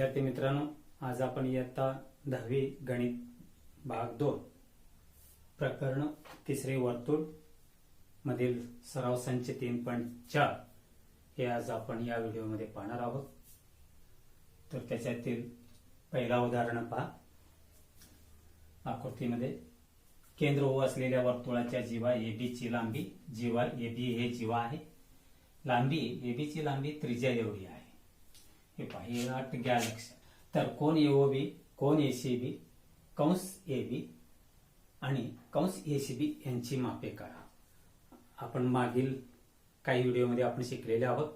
विद्यार्थी मित्रांनो, आज आपण इयत्ता 10वी गणित भाग 2 प्रकरण तिसरे वर्तुळ मधील सराव संच 3.4 हे आज आपण या व्हिडिओमध्ये पाहणार आहोत। तर त्याच्यातील पहिला उदाहरण पहा। आकृतीमध्ये केंद्र O असलेल्या वर्तुळाच्या जीवा AB ची लांबी, जीवा AB हे जीवा आहे, लांबी AB ची लांबी त्रिज्या एवढी आहे। हे पहा, हे अट घ्या लक्षात। तर कोन AOB, कोन ACB, कंस AB आणि कंस ACB यांची मापे करा। आपण मागील काही व्हिडिओमध्ये आपण शिकलेले आहोत।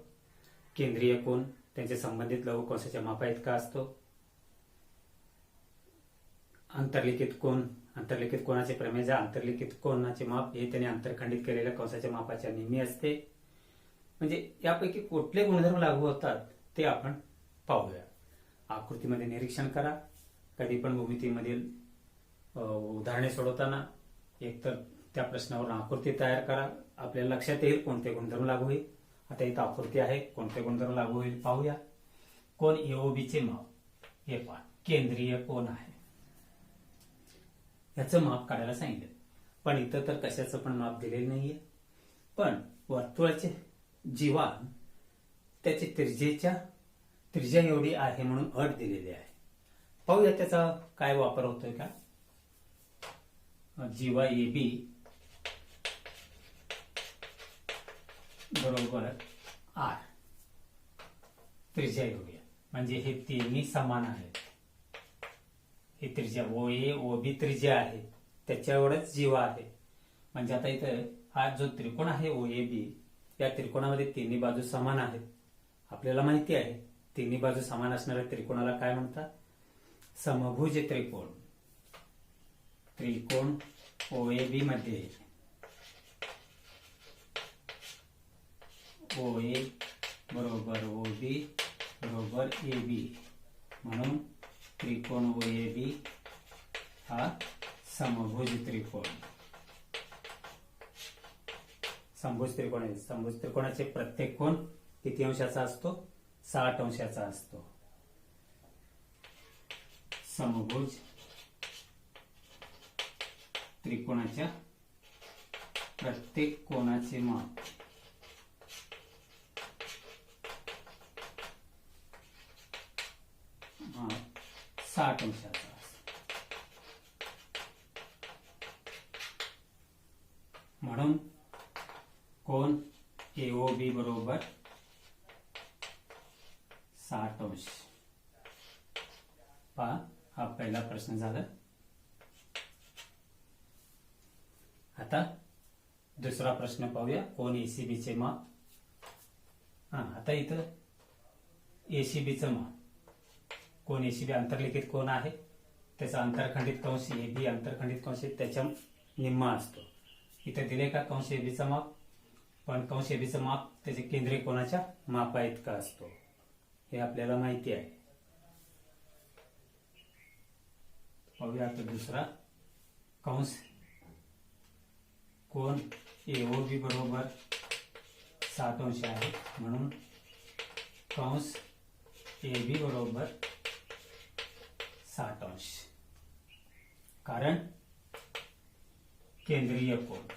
केंद्रीय कोन, त्यांचे संबंधित लघु कंसाच्या मापा इतका असतो। अंतर्लिखित कोन, अंतर्लिखित कोनाचे प्रमेय, अंतर्लिखित कोनाचे माप हे त्याने अंतरखंडित केलेल्या कंसाच्या मापाच्या निम्मी असते। म्हणजे यापैकी कुठले गुणधर्म लागू होतात ते आपण पाहूया। आकृतीमध्ये निरीक्षण करा। कधी पण भूमितीमधील उदाहरणे सोडवताना एकतर त्या प्रश्नावर आकृती तयार करा, आपल्याला लक्षात येईल कोणते गुणधर्म लागू होईल। आता इथं आकृती आहे, कोणते गुणधर्म लागू होईल पाहूया। कोन AOB चे माप हे पहा, केंद्रीय कोन आहे, याचं माप काढायला सांगितलं। पण इथं तर कशाचं पण माप दिलेलं नाहीये, पण वर्तुळाचे जीवा त्याची त्रिज्या एवढी आहे म्हणून अट दिलेली आहे। पाहूया त्याचा काय वापर होतोय का। जीवा AB बरोबर R, त्रिज्या एवढी आहे, म्हणजे हे तिन्ही समान आहेत। ही त्रिज्या OA OB त्रिज्या आहे, त्याच्यावरच जीवा आहे। म्हणजे आता इथं हा जो त्रिकोण आहे OAB, या त्रिकोणामध्ये तिन्ही बाजू समान आहेत। आपल्याला माहिती आहे तिन्ही बाजू समान असणाऱ्या त्रिकोणाला काय म्हणतात, समभुज त्रिकोण। त्रिकोण OAB मध्ये OA बरोबर OB बरोबर AB, म्हणून त्रिकोण OAB हा समभुज त्रिकोण। समभुज त्रिकोण आहे। समभुज त्रिकोणाचे प्रत्येक कोन किती अंशाचा असतो, 60 अंशाचा असतो। समभुज त्रिकोणाच्या प्रत्येक कोनाचे माप 60 अंशाचा असतो। म्हणून कोन AOB बरोबर 60 अंश। पहा, हा पहिला प्रश्न झाला। आता दुसरा प्रश्न पाहूया, कोन ACB चे माप। आता इथं ACB चं माप, कोन ACB अंतर्लिखित कोन आहे, त्याचा अंतरखंडित कंस AB अंतरखंडित कंस त्याच्या निम्मा असतो। इथे दिले का कंस AB चा माप, पण कंस AB चं माप त्याच्या केंद्रीय कोनाच्या मापा इतका असतो, हे आपल्याला माहिती आहे। पाहूया आता दुसरा, कंस कोन AOB बरोबर 60 अंश आहे, म्हणून कंस AB बरोबर 60 अंश। कारण केंद्रीय कोन,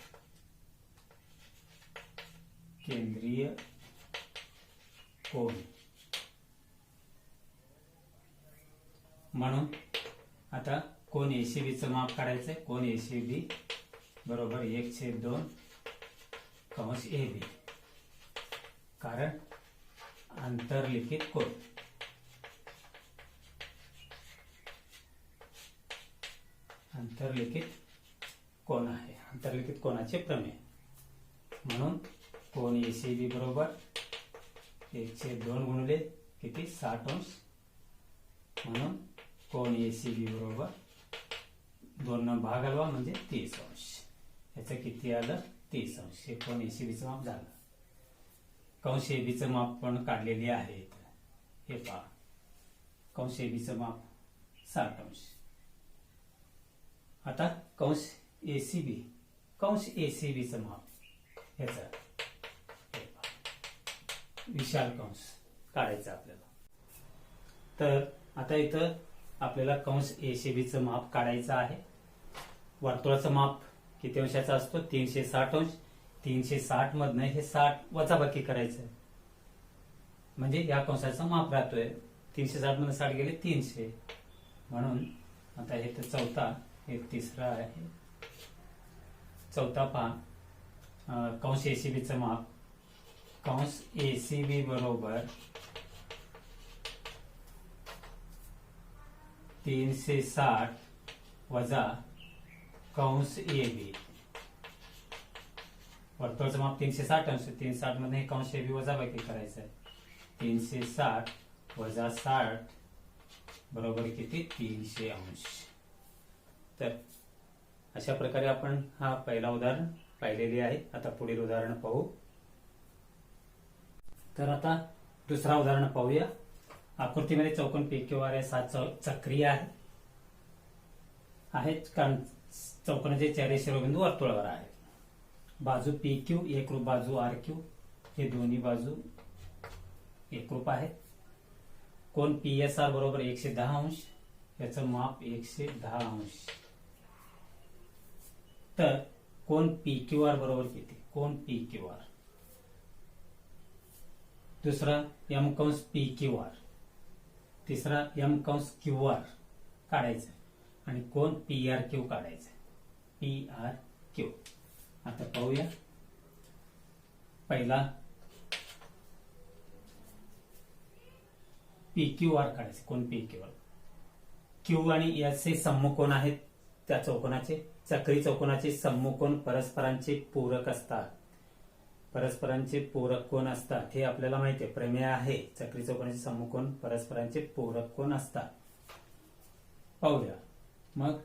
केंद्रीय कोन, म्हणून आता कोन ACB चं माप काढायचंय। कोन ACB बरोबर 1/2 कंस AB, कारण अंतर्लिखित कोन। अंतर्लिखित कोन आहे, अंतर्लिखित कोनाचे प्रमेय, म्हणून कोन ACB बरोबर 1/2 गुणिले किती 60 अंश, म्हणून कोन ACB बरोबर 2 न भाग हलवा म्हणजे 30 अंश। याचं किती आलं, 30 अंश। हे कोन ACB चं माप झालं। कंस AB चं माप पण काढलेले आहे। हे पहा, कंस AB चं माप 60 अंश। आता कंस ACB, कंस ACB चं माप, ह्याचा विशाल कंस काढायचा आपल्याला। तर आता इथं आपल्याला कंस एसीबीचं माप काढायचं आहे. वर्तुळाचं माप किती अंशाचा असतो? 360 अंश. 360 मधनं हे 60 वजाबाकी करायचं, म्हणजे या कंसाचं माप राहतोय. 360 मधून 60 गेले 300. म्हणून आता हे तर चौथा, हे तिसरा आहे. चौथा पहा, कंस एसीबीचं माप. कंस एसीबी बरोबर 360 वजा कंस एबी. वर्तुळाचं माप 360 अंश. 360 मध्ये हे कंस एबी वजाबाकी करायचं आहे. 360 वजा 60 बरोबर किती? 300 अंश. तर अशा प्रकारे आपण हा पहिला उदाहरण पाहिलेले आहे. आता पुढील उदाहरण पाहू. तर आता दुसरा उदाहरण पाहूया. आकृतीमध्ये चौकोन PQR आहे, 7 चक्रीय आहेत, कारण चौकोनाचे 4 शिरोबिंदू वर्तुळावर आहेत. बाजू PQ एकरूप बाजू RQ, हे दोन्ही बाजू एकरूप आहेत. कोन PSR बरोबर 110 अंश, याचं माप 110 अंश. तर कोन PQR बरोबर किती? कोन PQR. दुसरा M कंस PQR. तिसरा M कंस QR काढायचा आणि कोन PRQ काढायचा. PRQ. आता पाहूया. पहिला PQR काढायचे. कोन PQR. Q आणि S हे सम्मुखकोन आहेत. त्या चौकोनाचे, चक्री चौकोनाचे सम्मुखकोन परस्परांचे पूरक असतात. परस्परांचे पूरक कोण असतात हे आपल्याला माहिती आहे, प्रमेय आहे. चक्री चौकोनाचे सम्मुखकोन परस्परांचे पूरक कोण असतात. पाहूया मग.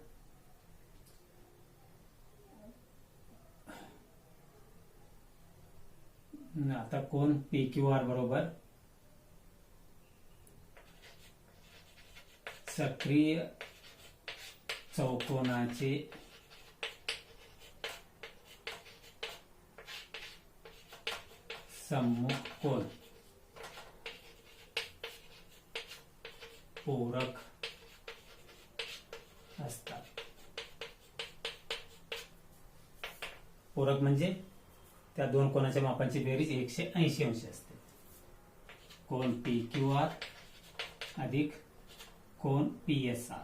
आता कोन PQR बरोबर चक्रीय चौकोनाचे सम्मुखकोन पूरक असतात. पूरक म्हणजे त्या दोन कोनाच्या मापांची बेरीज 180 अंश असते. कोन PQR अधिक कोन PSR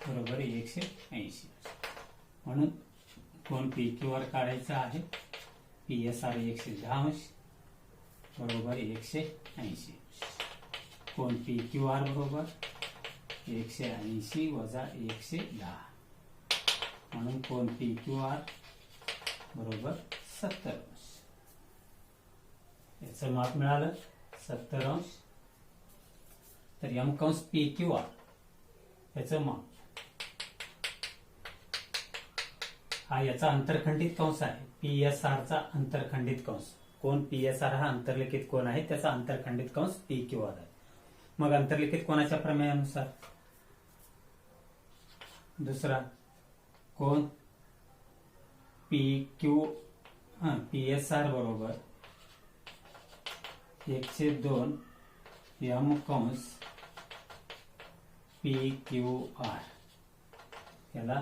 बरोबर 180. म्हणून कोन PQR काढायचा आहे. PSR 110 अंश बरोबर 180. कोन PQR बरोबर 180 वजा 110. म्हणून कोन PQR बरोबर 70 अंश. याचं माप मिळालं 70 अंश. तर M कंस PQR याचं माप, हा याचा अंतरखंडित कंस आहे. PSR चा अंतरखंडित कंस. कोन PSR हा अंतर्लिखित कोन आहे, त्याचा अंतरखंडित कंस PQR आहे. मग अंतर्लिखित कोनाच्या प्रमेयानुसार दुसरा कोन PSR बरोबर 102 M कंस PQR, याला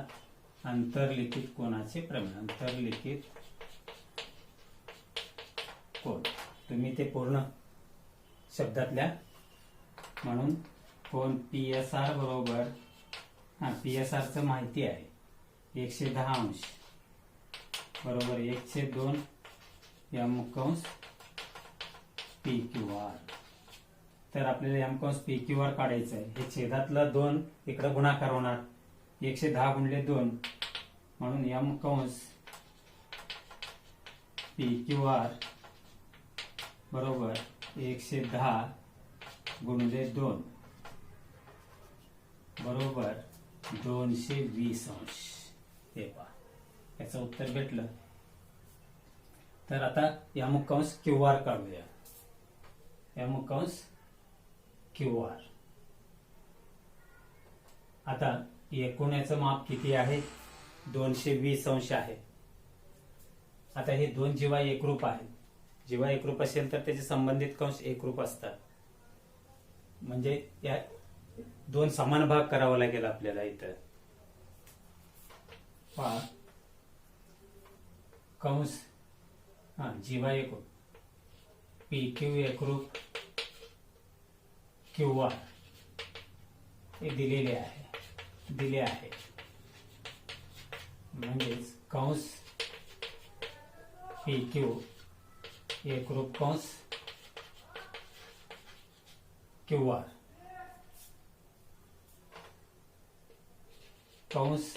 अंतर्लिखित कोनाचे प्रमेय. अंतर्लिखित कोन तुम्ही ते पूर्ण शब्दात लिहा. म्हणून कोन PSR बरोबर, PSR चं माहिती आहे 110 अंश बरोबर 102 M कंस PQR. तर आपल्याला M कंस PQR काढायचं आहे. हे छेदातलं 2 इकडे गुणाकार होणार. 110 गुणिले 2 म्हणून M कंस PQR बरोबर 110 गुणिले 2 बरोबर 220 अंश. हे पहा, याचं उत्तर भेटलं. तर आता M कंस QR काढूया. M कंस QR. आता एकूण याचं माप किती आहे? 220 अंश आहे. आता हे दोन जीवा एकरूप आहेत. जीवा एकरूप असेल तर त्याचे संबंधित कंस एकरूप असतात. म्हणजे या दोन समान भाग करावा लागेल आपल्याला इथं. पहा कंस जीवा एकरूप पी क्यू एकरूप क्यू आर हे दिले आहे. म्हणजेच कंस पी क्यू एकरूप कंस क्यू आर कंस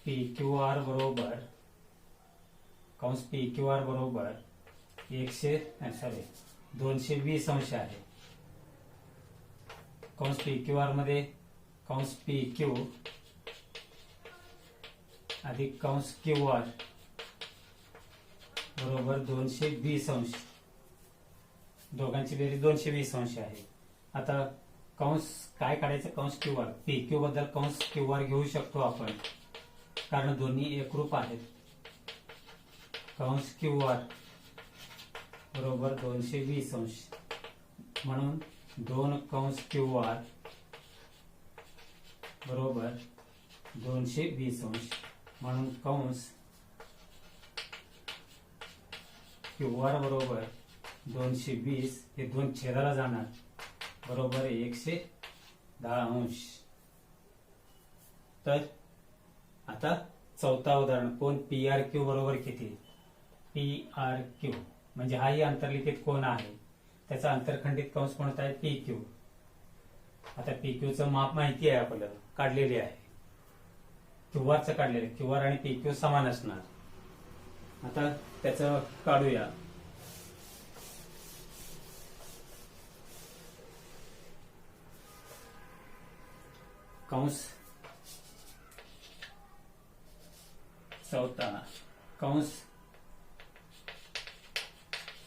पी क्यू आर बरोबर 220 अंश आहे. कंस पी क्यू आर मध्ये कंस पी क्यू अधिक कंस क्यू आर बरोबर 220 अंश. दोघांची बेरीज 220 अंश आहे. आता कंस काय काढायचं? कंस क्यू आर. पी क्यू बद्दल कंस क्यू आर घेऊ शकतो आपण, कारण दोन्ही एकरूप आहेत. कंस क्यू आर बरोबर 220 अंश, म्हणून 2 कंस क्यू आर बरोबर 220 अंश. म्हणून कंस क्यू आर बरोबर 220 हे 2 छेदाला जाणार बरोबर 110 अंश. तर आता चौथा उदाहरण, कोन पी आर क्यू बरोबर किती? पी आर क्यू म्हणजे हाही अंतर्लिखित कोन आहे, त्याचा अंतरखंडित कंस कोणता आहे? P Q. आता पी क्यूचं माप माहिती आहे आपल्याला, काढलेले आहे. क्यू आरचं काढलेले, क्यू आर आणि पी क्यू समान असणार. आता त्याचं काढूया. कंस चौथा, कंस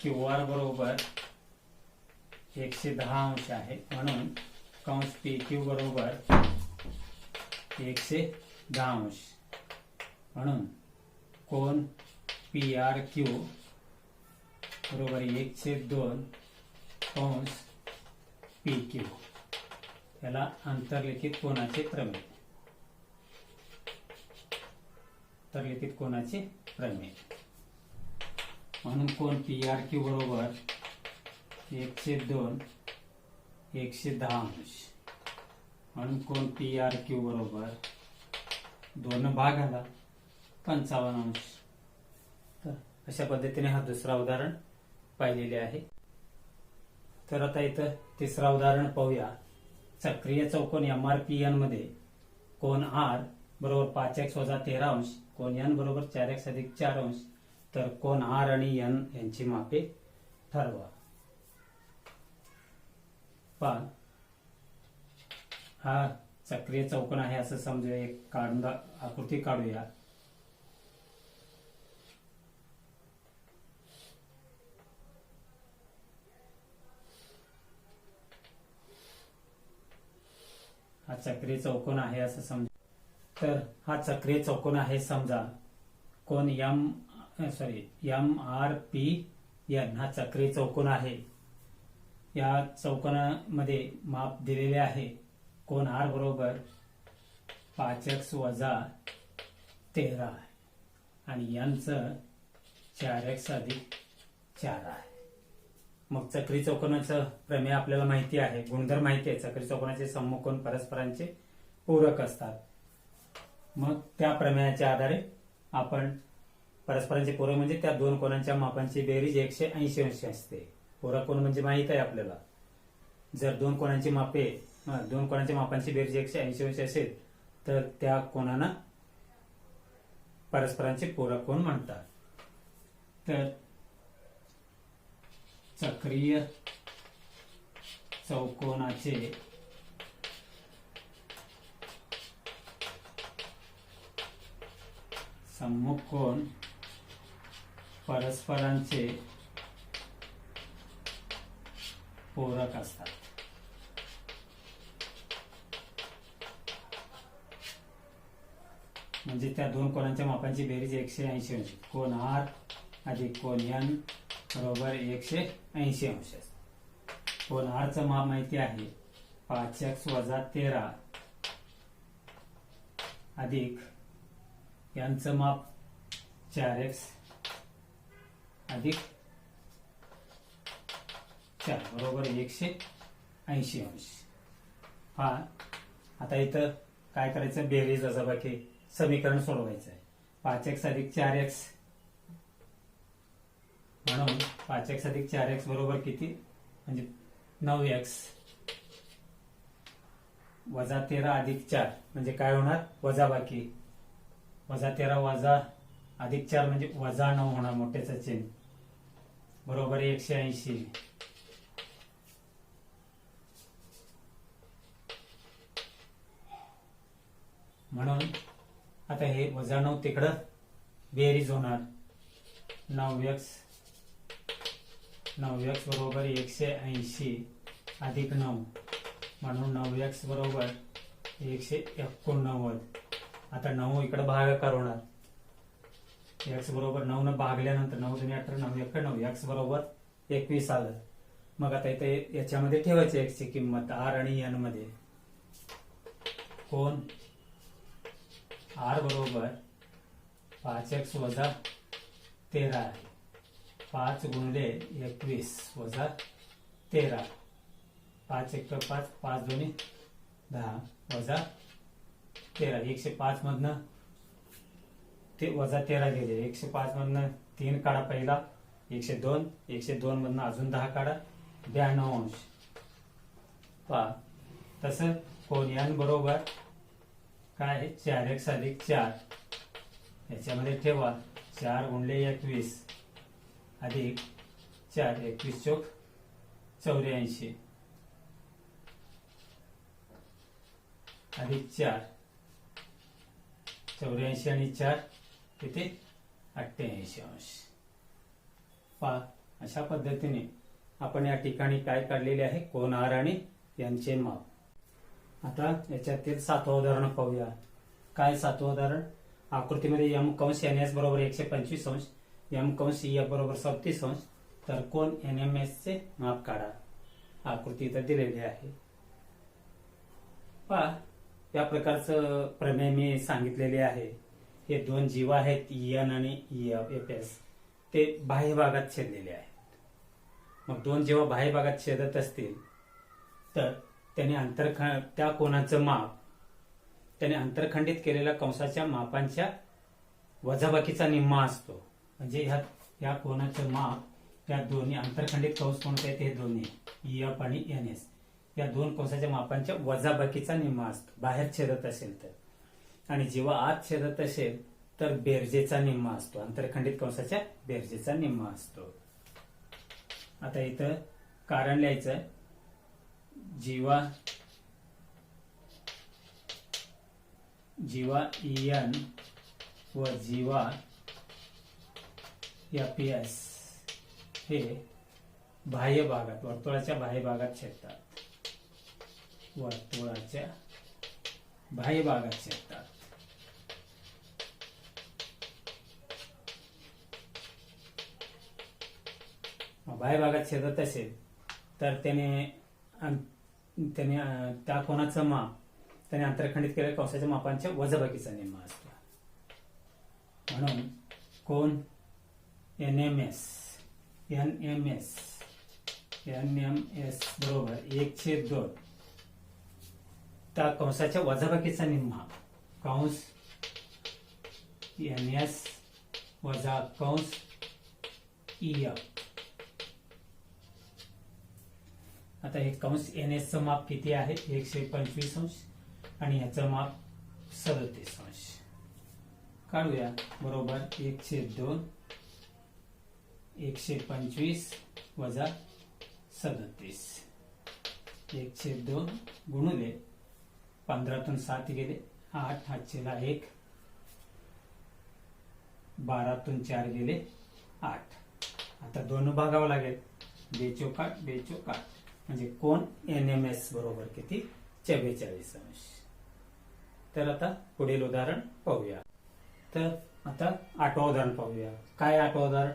क्यू आर बरोबर 110 अंश आहे, म्हणून कंस पी क्यू बरोबर 110 अंश. म्हणून कोन पी आर क्यू बरोबर 1/2 कंस पी क्यू. याला अंतर्लिखित कोनाचे प्रमेय. अंतर्लिखित कोनाचे प्रमेय. म्हणून कोन पी आर क्यू बरोबर 1/2 110 अंश. म्हणून कोन पी आर क्यू बरोबर 2 भागाला 55 अंश. तर अशा पद्धतीने हा दुसरा उदाहरण पाहिलेले आहे. तर आता इथं तिसरा उदाहरण पाहूया. चक्रीय चौकोन MRPN मध्ये कोन R बरोबर 5x - 13 अंश, कोन N बरोबर 4x + 4 अंश. तर कोन R आणि N यांची मापे ठरवा. पहा, हा चक्रीय चौकोन आहे असं समजूया. एक आकृती काढूया. हा चक्रीय चौकोन आहे असं समजा. तर हा चक्रीय चौकोन आहे समजा. कोन MRPN हा चक्रीय चौकोन आहे. या चौकोनामध्ये माप दिलेले आहे. कोन R बरोबर 5x - 13 आहे आणि यांचं 4x + 4 आहे. मग चक्री चौकोनाचं प्रमेय आपल्याला माहिती आहे, गुणधर्म माहिती आहे. चक्री चौकोनाचे सम्मुखकोन परस्परांचे पूरक असतात. मग त्या प्रमेयाच्या आधारे आपण परस्परांचे पूरक म्हणजे त्या दोन कोनांच्या मापांची बेरीज 180 अंश असते. पूरक कोन म्हणजे माहित आहे आपल्याला. जर दोन कोनांची मापांची बेरीज 180 अंश असेल तर त्या कोनांना परस्परांचे पूरक कोन म्हणतात. तर चक्रीय चौकोनाचे सम्मुख कोन परस्परांचे पूरक असतात. म्हणजे त्या दोन कोनांच्या मापांची बेरीज 180 अंश. कोन R अधिक कोन N बरोबर 180 अंश. कोण आरचं माप माहिती आहे 5x वजा 13 अधिक यांचं माप 4x अधिक 4 बरोबर 180 अंश. हा आता इथं काय करायचं, बेरीज वजाबाकी समीकरण सोडवायचं आहे. 5x अधिक 4x म्हणून 5x अधिक 4x बरोबर किती, म्हणजे 9x वजा 13 अधिक 4 म्हणजे काय होणार, वजाबाकी. वजा 13 वजा अधिक 4 म्हणजे वजा 9 होणार, मोठ्याचं चिन्ह बरोबर 180. म्हणून आता हे वजा 9 तिकडं बेरीज होणार. 9x बरोबर 180 अधिक 9 म्हणून 9x बरोबर 189. आता 9 इकडे भागाकार होणार. x बरोबर 9 न भागल्यानंतर 9 दुनी 18 9 1 9 x बरोबर 21 आलं. मग आता इथे याच्यामध्ये ठेवायची x ची किंमत r आणि n मध्ये. कोण r बरोबर 5x वजा 13 आहे. 5 गुणिले 21 वजा 13. 5 1 5 5 दोन्ही 10 वजा 13. 105 मधनं ते वजा 13 गेले. 105 मधनं 3 काढा पहिला 102. 102 मधनं अजून 10 काढा 92 अंश. पहा तसं कोण n बरोबर काय आहे 4x अधिक 4 याच्यामध्ये ठेवा. 4 गुणले 21 अधिक 4 21 चौक 84 अधिक 4 84 आणि 4 किती 88 अंश. पहा अशा पद्धतीने आपण या ठिकाणी काय काढलेले आहे, कोन r आणि यांचे माप. आता याच्यातील 7वं उदाहरण पाहूया. काय 7वं उदाहरण, आकृतीमध्ये m कंस ns बरोबर 125 अंश, m कंस ef बरोबर 37 अंश, तर कोन NMS चे माप काढा. आकृती इथं दिलेली आहे. पहा या प्रकारचं प्रमेय मी सांगितलेले आहे. हे दोन जीव आहेत EN आणि EFS, ते बाह्य भागात छेदलेले आहेत. मग दोन जेव्हा बाह्य भागात छेदत असतील तर त्याने त्या कोनाचं माप त्याने अंतरखंडित केलेल्या कंसाच्या मापांच्या वजाबाकीचा निम्मा असतो. म्हणजे ह्या कोनाचं माप या दोन्ही अंतरखंडित कंस कोणते आहेत, हे दोन्ही EF आणि NS या दोन कंसाच्या मापांच्या वजाबाकीचा निम्मा असतो बाहेर छेदत असेल तर. आणि जेव्हा आत छेदत असेल तर बेरजेचा निम्मा असतो, अंतरखंडित कंसाच्या बेरजेचा निम्मा असतो. आता इथं कारण लिहायचं, जीवा EN व जीवा FS हे बाह्य भागात वर्तुळाच्या बाह्य भागात छेदतात. वर्तुळाच्या बाह्य भागात छेदतात. बाह्य भागात छेदत असेल तर त्याने त्या कोनाचं माप त्याने अंतरखंडित केलेल्या कंसाच्या मापांच्या वजाबाकीचा निम्मा असतो. म्हणून कोन NMS बरोबर 1/2 त्या कंसाच्या वजाबाकीचा निम्मा कंस NS वजा कंस EF. आता हे कंस NS चं माप किती आहे 125 अंश आणि याचं माप 37 अंश. काढूया. बरोबर 1/2 125 वजा 37. 1/2 गुणिले 15तून 7 गेले 8, 8/1 12तून 4 गेले 8. आता 2 भागावं लागेल. 2 चौक 8 2 चौक 8 म्हणजे कोन NMS बरोबर किती 44 अंश. तर आता पुढील उदाहरण पाहूया. तर आता 8वं उदाहरण पाहूया. काय 8वं उदाहरण,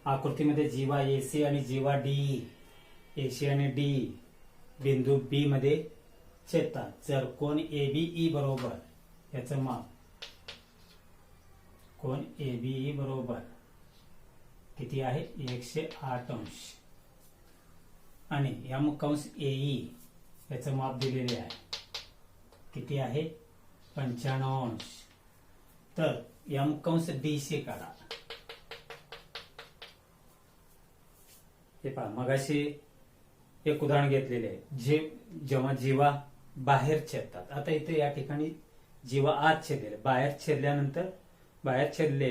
आकृतीमध्ये जीवा AC आणि जीवा DE AC आणि DE बिंदू B मध्ये छेदतात. जर कोन ABE बरोबर, याचं माप कोन ABE बरोबर किती आहे? 108 अंश. आणि M कंस AE याचं माप दिलेले आहे किती आहे? 95 अंश. तर M कंस DC काढा. हे पहा, मगाशी एक उदाहरण घेतलेले आहे, जेव्हा जीवा बाहेर छेदतात. आता इथे या ठिकाणी जीवा आत छेदले, बाहेर छेदल्यानंतर बाहेर छेदले,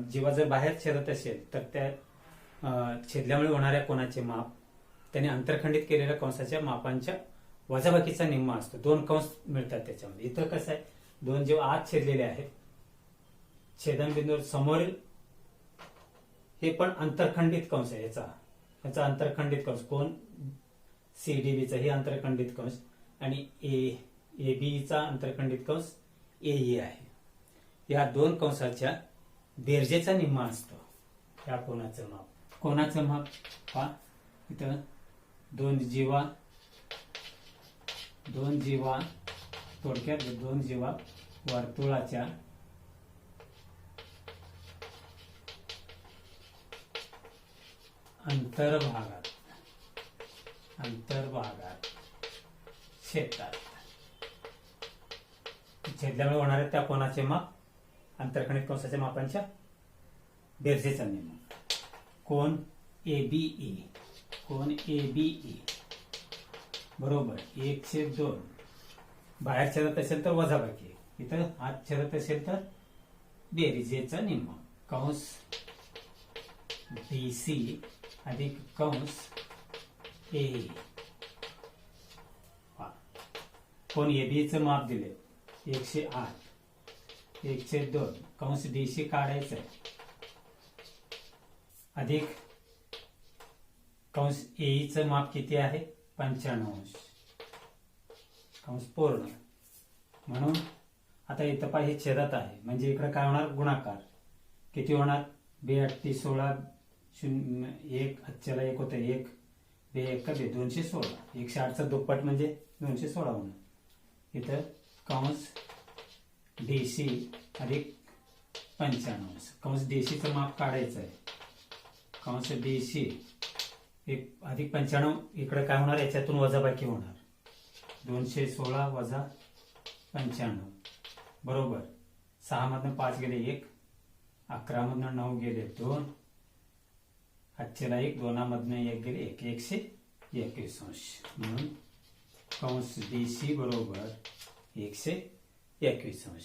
जीवा जर बाहेर छेदत असेल तर त्या छेदल्यामुळे होणाऱ्या कोनाचे माप त्याने अंतरखंडित केलेल्या कंसाच्या मापांच्या वजाबाकीचा निम्मा असतो. 2 कंस मिळतात त्याच्यामध्ये. इथं कसं आहे, 2 जेव्हा आत छेदलेले आहेत, छेदनबिंदू समोरील हे पण अंतरखंडित कंस आहे. याचा अंतरखंडित कंस कोण CDBचा हे अंतरखंडित कंस आणि ABचा अंतरखंडित कंस AE आहे. या 2 कंसाच्या बेरजेचा निम्मा असतो या कोनाचं माप. कोनाचं माप पहा, इथं 2 जीवा थोडक्यात 2 जीवा वर्तुळाच्या अंतर्भागात छेदतात. छेदल्यामुळे होणाऱ्या त्या कोनाचे माप अंतरखंडित कंसाच्या मापांच्या बेरजेचा निम्मा. कोन ABE बरोबर 1/2. बाहेर छेदत असेल तर वजाबाकी, इथं आत छेदत असेल तर बेरजेचा निम्मा. कंस DC अधिक कंस AE. कोन ABचं माप दिले 108, 1/2. कंस DC काढायचं आहे अधिक कंस AEचं माप किती आहे? 95 अंश. कंस पूर्ण. म्हणून आता इथं पहा, हे छेदत आहे म्हणजे इकडे काय होणार? गुणाकार. किती होणार? 2 16 0 1 हातच्याला 1 होतं, 1 2 1 216. 108चं दुप्पट म्हणजे 216 होणार. इथं कंस DC अधिक 95. कंस DCचं माप काढायचं आहे. कंस DC अधिक 95 इकडे काय होणार? याच्यातून वजाबाकी होणार. 216 वजा 95 बरोबर 6 मधनं 5 गेले 1, 11 मधनं 9 गेले 2, हातचेला 1, 2 मधनं 1 गेले 1, 121 अंश. म्हणून कंस DC बरोबर 121 अंश.